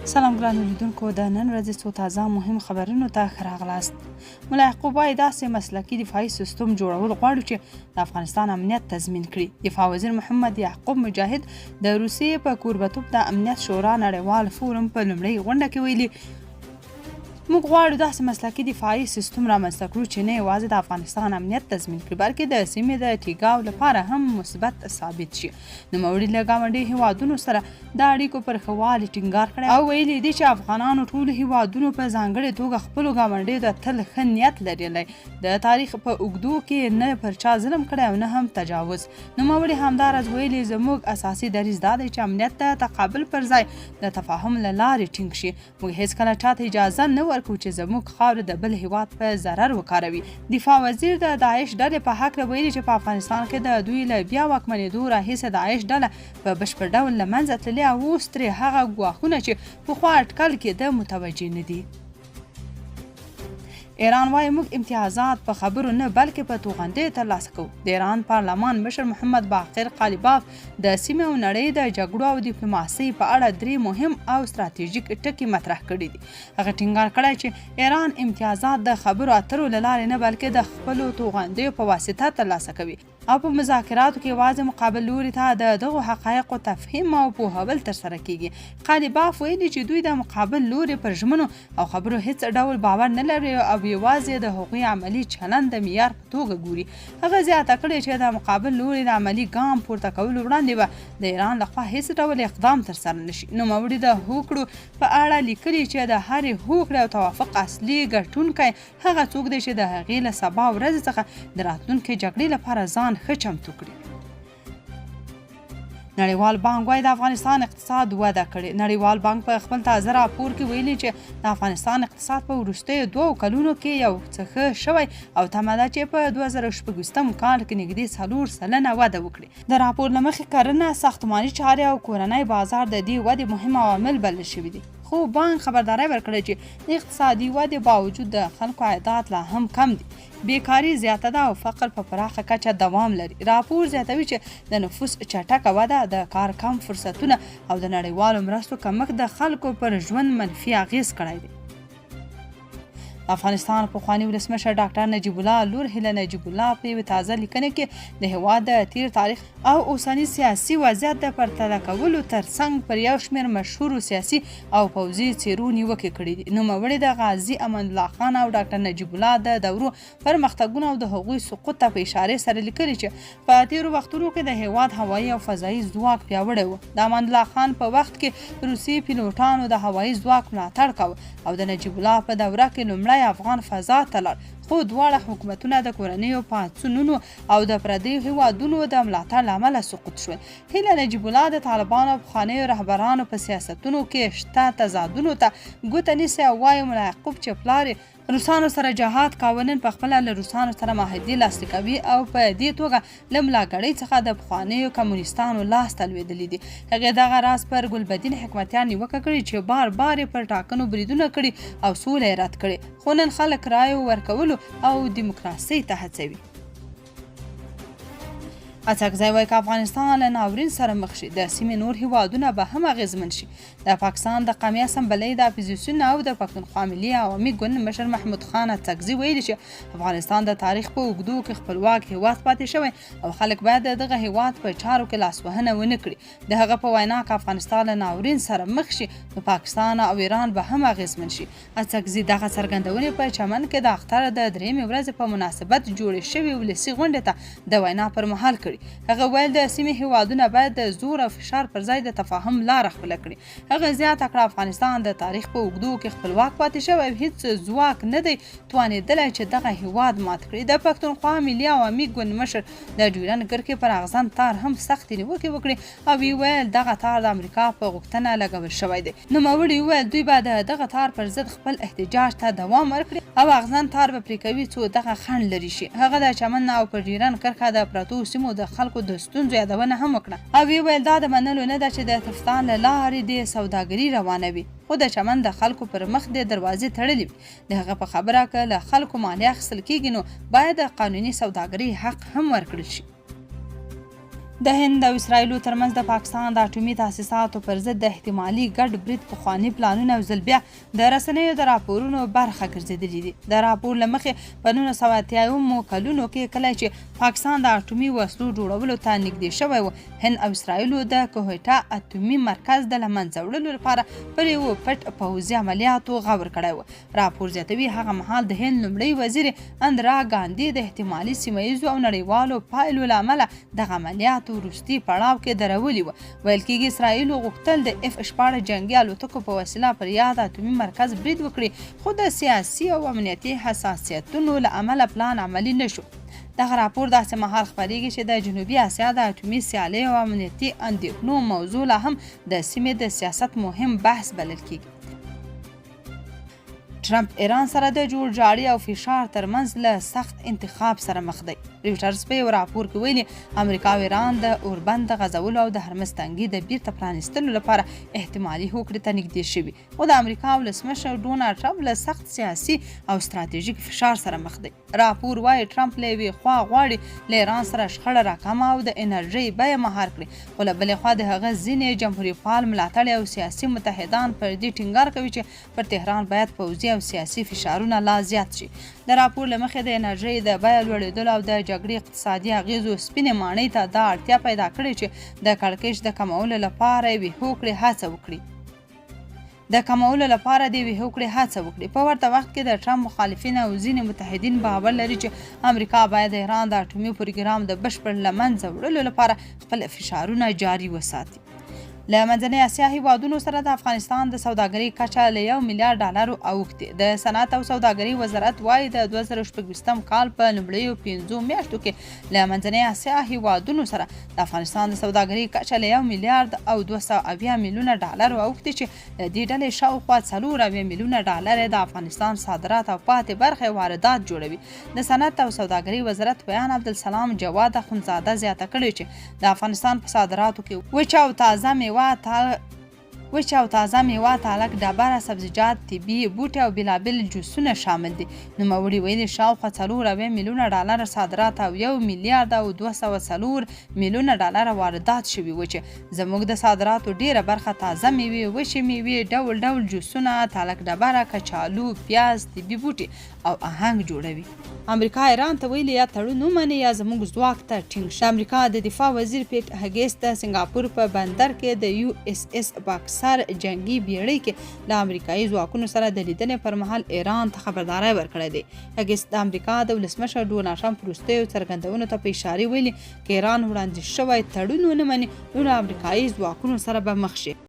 سلام ګرانو لیدونکو، د نن ورځې څو تازه مهم خبرونو ته ښه راغلاست. ملا یعقوب وایي داسې مسلکي دفاعي سیستم جوړول غواړو چې د افغانستان امنیت تضمین کړي. دفاع وزیر محمد یعقوب مجاهد د روسیې په کوربتوب د امنیت شورا نړیوال فورم په لومړۍ غونډه کې ویلي موږ غواړو داسې مسلکي دفاعي سیستم رامنځته کړو چې نه یوازې د افغانستان امنیت تضمین کړي بلکې د سیمې د ټیکاو لپاره هم مثبت ثابت شي. نوموړي له ګاونډي هیوادونو سره د اړیکو پر ښه والي ټینګار کړی او ویلي دي چې افغانانو ټولو هیوادونو په ځانګړې توګه خپلو ګاونډیو ته تل ښه نیت لرلی، د تاریخ په اوږدو کې نه پر چا ظلم کړی او نه هم تجاوز. نوموړي همداراز ویلي زموږ اساسي دریځ دا دی چې امنیت د تقابل پر ځای د تفاهم له لارې ټینګ شي. موږ هیڅکله چاته اجازه نه ورکوو چې زموږ خاوره د بل هیواد په ضرر وکاروي. دفاع وزیر د داعش ډلې په هکله ویلي چې په افغانستان کې د دوی له بیا واکمنېدو راهیسې داعش ډله په بشپړ ډول له منځه تللې او اوس ترې هغه ګواښونه چې پخوا اټکل کېده متوجه نه دي. ایران وايي موږ امتیازات په خبرو نه بلکې په توغندیو ترلاسه کوو. د ایران پارلمان مشر محمد باقر قالیباف د سیمې او نړۍ د جګړو او ډیپلوماسۍ په اړه 3 مهم او ستراتیژیک ټکي مطرح کړي دي. هغه ټینګار کړی چې ایران امتیازات د خبرو اترو له لارې نه بلکې د خپلو توغندیو په واسطه ترلاسه کوي او په مذاکراتو کې یوازې مقابل لوري ته د دغو حقایقو تفهیم او پوهول ترسره کیږي. قالیباف ویلي چې دوی د مقابل لوري پر ژمنو او خبرو هیڅ ډول باور نه لري او یوازې د هغوی عملی چلند د معیار په توګه ګوري. هغه زیاته کړې چې د مقابل لوري د عملی ګام پورته کولو وړاندې به د ایران لخوا هیڅ ډول اقدام ترسره نشي. نوموړي د هوکړو په اړه لیکلي چې د هرې هوکړې او توافق اصلي ګټونکی هغه څوک دی چې د هغې له سبا ورځې څخه د راتلونکې جګړې لپاره ځان ښه چمتو کړي. نړیوال بانک وايي د افغانستان اقتصاد وده کړې. نړیوال بانک په خپل تازه راپور کې ویلي چې د افغانستان اقتصاد په وروستیو 2 کلونو کې یو څه ښه شوی او تمه ده چې په 2016 کال کې نږدې 4% وده وکړي. د راپور له مخې کرنه، ساختماني چارې او کورنی بازار د دې ودې مهم عوامل بلل شوي دي. خو بانک خبرداری ورکړی چې د اقتصادي ودې باوجود د خلکو عایدات لا هم کم دي، بیکاري زیاته ده او فقر په پراخه کچه دوام لري. راپور زیاتوي چې د نفوس چټکه وده، د کار کم فرصتونه او د نړیوالو مرستو کمښت د خلکو پر ژوند منفي اغیز کړی دی. افغانستان پخوانی ولسمشر ډاکټر نجیب الله لور هیله نجیب الله په یوه تازه لیکنه کې د هېواد د تیر تاریخ او اوسني سیاسي وضعیت د پرتله کولو ترڅنګ پر یو شمېر مشهورو سیاسي او پوځي څېرو نیوکې کړې دي. نوموړي د غازي امان الله خان او ډاکټر نجیب الله د دورو پرمختګونه او د هغوی سقوط ته په اشارې سره لیکلي چې په تیرو وختونو کې د هېواد هوایي او فضایي ځواک پیاوړی و. د امان الله خان په وخت کې روسي پیلوټانو د هوایي ځواک ملاتړ کاوه او د نجیب الله په دوره کې لومړی افغان فضا ته لاړ، خو دواړه حکومتونه د کورنیو پاڅونونو او د پردیو هیوادونو د ملاتړ له امله سقوط شول. هیله نجیب الله د طالبانو او پخوانیو رهبرانو په سیاستونو کې شته تضادونو ته ګوته نیسي او وایي ملا یعقوب چې پلار روسانو سره جهاد کاوه نن پخپله له روسانو سره معاهدې لاسلیک کوي او په دې توګه له ملاګړۍ څخه د پخوانیو کمونیستانو لاس ته لوېدلی دي. هغې دغه راز پر ګلبدین حکمتیار نیوکه کړې چې بار بار یې پر ټاکنو بریدونه کړي او سوله یې رد کړې، خو نن خلک رایو ورکولو او دیموکراسۍ ته هڅوي. اڅکزی وایي که افغانستان له ناورین سره مخ شي د سیمې نور هیوادونه به هم اغېزمن شي. د پاکستان د قومي اسمبلۍ د اپوزیسیون او د پښتونخوا ملي عوامي ګوند مشر محمود خان اڅکزي ویلي چې افغانستان د تاریخ په اوږدو کې خپلواک هیواد پاتې شوی او خلک باید دغه هیواد په چارو کې لاسوهنه ونه کړي. د هغه په وینا که افغانستان له ناورین سره مخ شي نو پاکستان او ایران به هم اغېزمن شي. اڅکزي دغه څرګندونې په چمن کې د اختر د 3مې ورځې په مناسبت جوړې شوې ولسي غونډې ته د وینا پر مهال کړي. هغه ویل د سیمې هیوادونه باید د زور او فشار پر ځای د تفاهم لاره خپله کړي. هغه زیاته کړه افغانستان د تاریخ په اوږدو کې خپلواک پاتې شوی او هیڅ ځواک نه دی توانېدلی چې دغه هیواد مات کړي. د پښتونخوا ملي عوامي ګوند مشر د ډیورنډ کرښې پر اغزن تار هم سختې نیوکې وکړې او ویې ویل دغه تار د امریکا په غوښتنه لګول شوی دی. نوموړي وویل دوی به د دغه تار پر ضد خپل احتجاج ته دوام ورکړي او اغزن تار به پرې کوي څو دغه خنډ لرې شي. هغه د چمن او په ډیورنډ کرښه د پرتو سیمو د خلکو د ستونزو یادونه هم وکړه او ویې ویل دا د منلو نه ده چې د تفتان له لارې د سوداګري روانه وي، خو د چمن د خلکو پر مخ د دروازې تړلې وي. د هغه په خبره که له خلکو مالیه اخیستل کیږي نو باید د قانوني سوداګرۍ حق هم ورکړل شي. د هند او اسرایلو ترمنځ د پاکستان د اټومي تاسیساتو پر ضد د احتمالي ګډ برید پخواني پلانونه او ځل بیا د رسنیو د راپورونو برخه ګرځېدلي دي. د راپور له مخې په 1980 کلونو کې کله چې پاکستان د اټومي وسلو جوړولو ته نږدې شوی و، هند او اسرایلو د کوهیټا اټومي مرکز د له منځه وړلو لپاره پر یو پټ پوځي عملیاتو غور کړی و. راپور زیاتوي هغه مهال د هند لومړي وزیر اندرا ګاندي د احتمالي سیمه ییزو او نړیوالو پایلو له امله دغه عملیات وروستي پړاو کې درولي و. ویل کېږي اسرایلو غوښتل د F-18 جنګي الوتکو په وسیله پر یاد اټومي مرکز برید وکړي، خو د سیاسي او امنیتي حساسیتونو له امله پلان عملي نشو. دغه راپور داسې مهال خپریږي چې د جنوبي اسیا د اټومي سیالۍ او امنیتي اندېښنو موضوع لا هم د سیمې د سیاست مهم بحث بلل کېږي. ټرمپ ایران سره د جوړجاړي او فشار ترمنځ له سخت انتخاب سره مخ دی. ریوټرز په یو راپور کې ویلي امریکا او ایران د اوربند د غځولو او د هرمز تنګي د بیرته پرانیستلو لپاره احتمالي هوکړې ته نږدې شوي، خو د امریکا ولسمشر ډونالډ ټرمپ له سخت سیاسي او ستراتیژیک فشار سره مخ دی. راپور وایي ټرمپ له یوې خوا غواړي له ایران سره شخړه راکمه او د انرژۍ بیه مهار کړي، خو له بلې خوا د هغه ځینې جمهوریت پال ملاتړي او سیاسي متحدان پر دې ټینګار کوي چې پر تهران باید پوځي او سیاسي فشارونه لا زیات شي. د راپور له مخې د انرژۍ د بیه لوړېدلو او د جګړې اقتصادي اغیزو سپینې ماڼۍ ته دا اړتیا پیدا کړې چې د کړکېچ د کمولو لپاره یوې هوکړې هڅه وکړي. په ورته وخت کې د ټرمپ مخالفین او ځینې متحدین باور لري چې امریکا باید د ایران د اټومي پروګرام د بشپړ له منځه وړلو لپاره خپل فشارونه جاري وساتي. له منځنۍ اسیا هیوادونو سره د افغانستان د سوداګرۍ کچه له $1 میلیارډ اوښتې. د صنعت او سوداګرۍ وزارت وایي د 2024 کال په لومړیو 5 میاشتو کې له منځنۍ اسیا هیوادونو سره د افغانستان د سوداګرۍ کچه له $1 میلیارډ او 270 میلیونه اوښتې، چې د دې ډلې شاوخوا $4 میلیونه د افغانستان صادرات او پاتې برخې واردات جوړوي. د صنعت او سوداګرۍ وزارت بیان عبدالسلام جواد اخندزاده زیاته کړې چې د افغانستان په صادراتو کې وچه او تازه میوه، تالک، ډبره، سبزیجات، طبي بوټي او بېلابېل جوسونه شامل دي. نوموړي ویلي شاوخوا $4 میلیونه صادرات او $1 میلیارډ او 204 میلیونه واردات شوي و، چې زموږ د صادراتو ډیره برخه تازه میوې، وچې میوې، ډول ډول جوسونه، تالک ډبره، کچالو، پیاز، طبي بوټي او آهنګ جوړوي. امریکا ایران ته ویلي یا تړون ومني یا زموږ ځواک ته ټینګ شي. امریکا د دفاع وزیر پیټ هګیس د سنګاپور په بندر کې د USS باکسر جنگي بیړۍ کې له امریکایي ځواکونو سره د لیدنې پر مهال ایران ته خبرداری ورکړی دی. هګیس د امریکا د ولسمشر ډونالډ ټرمپ وروستیو څرګندونو ته په اشاره ویلي که ایران وړاندیز شوی تړون ونه مني نو له امریکایي ځواکونو سره به مخ شي.